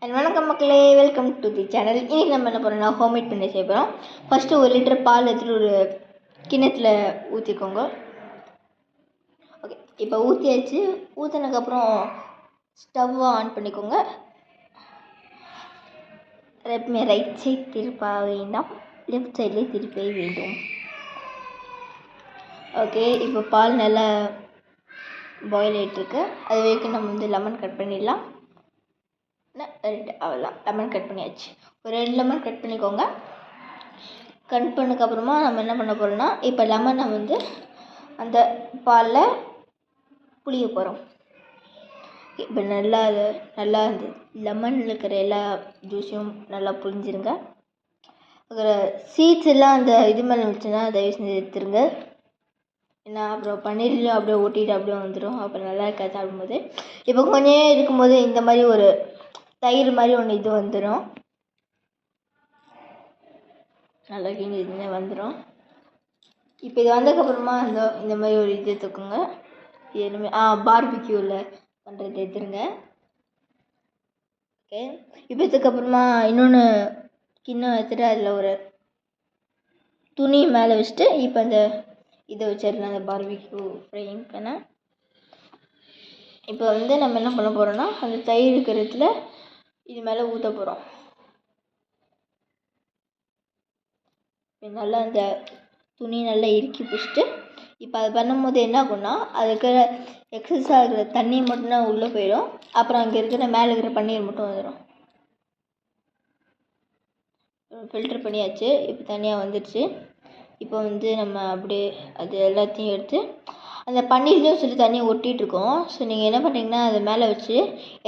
And வணக்கம் மக்களே, welcome to the channel. இன்றைக்கி நம்ம என்ன பண்ணுறோம்னா ஹோம்மேட் பண்ணி செய்ய போகிறோம். ஃபஸ்ட்டு 1 லிட்டர் பால் எடுத்துகிட்டு ஒரு கிண்ணத்தில் ஊற்றிக்கோங்க. ஓகே, இப்போ ஊற்றியாச்சு. ஊற்றினதுக்கப்புறம் ஸ்டவ்வை ஆன் பண்ணிக்கோங்க. எப்பவுமே ரைட் சைட் திருப்ப வேண்டாம், லெஃப்ட் சைட்லேயே திருப்ப வேண்டும். ஓகே, இப்போ பால் நல்லா பாயில் ஆகிட்டுருக்கு. அது வரைக்கும் நம்ம வந்து லெமன் கட் பண்ணிடலாம். அவ்வளோதான், லெமன் கட் பண்ணியாச்சு. ஒரு 2 லெமன் கட் பண்ணிக்கோங்க. கட் பண்ணதுக்கப்புறமா நம்ம என்ன பண்ண போகிறோம்னா, இப்போ லெமனை வந்து அந்த பாலில் புளிய போகிறோம். இப்போ நல்லா அந்த லெமனில் இருக்கிற எல்லா ஜூஸையும் நல்லா புளிஞ்சிருங்க. அதில் சீட்ஸ் எல்லாம் அந்த இது மேலே வச்சுன்னா தயவு செஞ்சு எடுத்துருங்க. ஏன்னா அப்புறம் பன்னீர்லையும் அப்படியே ஒட்டிட்டு அப்படியே வந்துடும், அப்புறம் நல்லா இருக்காது சாப்பிடும்போது. இப்போ கொஞ்சம் இருக்கும்போது இந்த மாதிரி ஒரு தயிர் மாதிரி ஒன்று இது வந்துடும், நல்லா கிண்டி வந்துடும். இப்போ இது வந்ததுக்கப்புறமா இந்த மாதிரி ஒரு இது எடுத்துக்கோங்க. எதுவுமே பார்பிக்யூவில் பண்ணுறது எடுத்துருங்க. ஓகே, இப்போ இதுக்கப்புறமா இன்னொன்று கிண்ணம் எடுத்துகிட்டு அதில் ஒரு துணி மேலே வச்சுட்டு இப்போ அந்த இதை வச்சிடலாம், அந்த பார்பிக்யூ ஃப்ரையிங் பேனை. இப்போ வந்து நம்ம என்ன பண்ண போகிறோம்னா, அந்த தயிர் இருக்கிறதுல இது மேலே ஊற்ற போகிறோம். நல்லா அந்த துணி நல்லா இறுக்கி பிடிச்சிட்டு இப்போ அது பண்ணும்போது என்ன ஆகும்னா, அது இருக்கிற எக்ஸஸாக இருக்கிற தண்ணி மட்டும்தான் உள்ளே போயிடும். அப்புறம் அங்கே இருக்கிற மேலே இருக்கிற பன்னீர் மட்டும் வந்துடும். ஃபில்ட்ரு பண்ணியாச்சு, இப்போ தனியாக வந்துடுச்சு. இப்போ வந்து நம்ம அப்படியே அது எல்லாத்தையும் எடுத்து அந்த பன்னீர்லேயும் சொல்லி தண்ணியை ஒட்டிகிட்ருக்கோம். ஸோ நீங்கள் என்ன பண்ணுறீங்கன்னா, அது மேலே வச்சு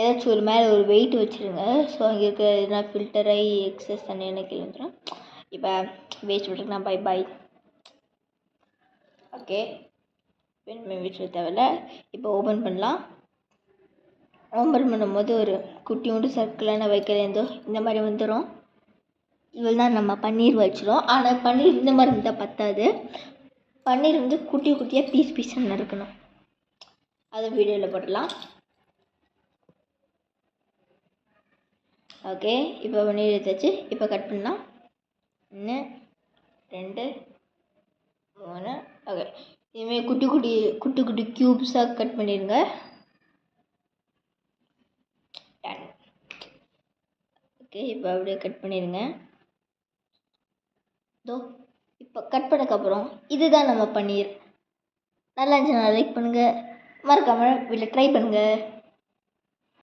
ஏதாச்சும் ஒரு மேலே ஒரு வெயிட் வச்சுருங்க. ஸோ அங்கே இருக்கிற எதுனா ஃபில்டர் ஆகி எக்ஸஸ் தண்ணி என்ன கீழே வந்துடும். இப்போ வேஸ்ட் விட்டுருக்குன்னா பை. ஓகே, வேணுமே வேஸ்ட் தேவையில்ல. இப்போ ஓப்பன் பண்ணலாம். ஓப்பன் பண்ணும்போது ஒரு குட்டியோண்டு சர்க்கிளான வைக்கிறேன், இந்த மாதிரி வந்துடும். இவ்வளோ தான் நம்ம பன்னீர் வச்சிடும். ஆனால் பன்னீர் இந்த மாதிரி இருந்தால் பத்தாது. பன்னீர் வந்து குட்டி குட்டியாக பீஸாக நறுக்கணும். அதை வீடியோவில் போடலாம். ஓகே, இப்போ பன்னீர் எடுத்தாச்சு. இப்போ கட் பண்ணலாம். 1 2 3. ஓகே, இதுமாரி குட்டி குட்டி க்யூப்ஸாக கட் பண்ணிடுங்க. ஓகே, இப்போ அப்படியே கட் பண்ணிடுங்க. இப்போ கட் பண்ணக்கப்புறம் இதுதான் நம்ம பன்னீர். நல்லா இருந்துச்சுன்னா லைக் பண்ணுங்கள், மறக்காமல் வீட்டில் ட்ரை பண்ணுங்கள்.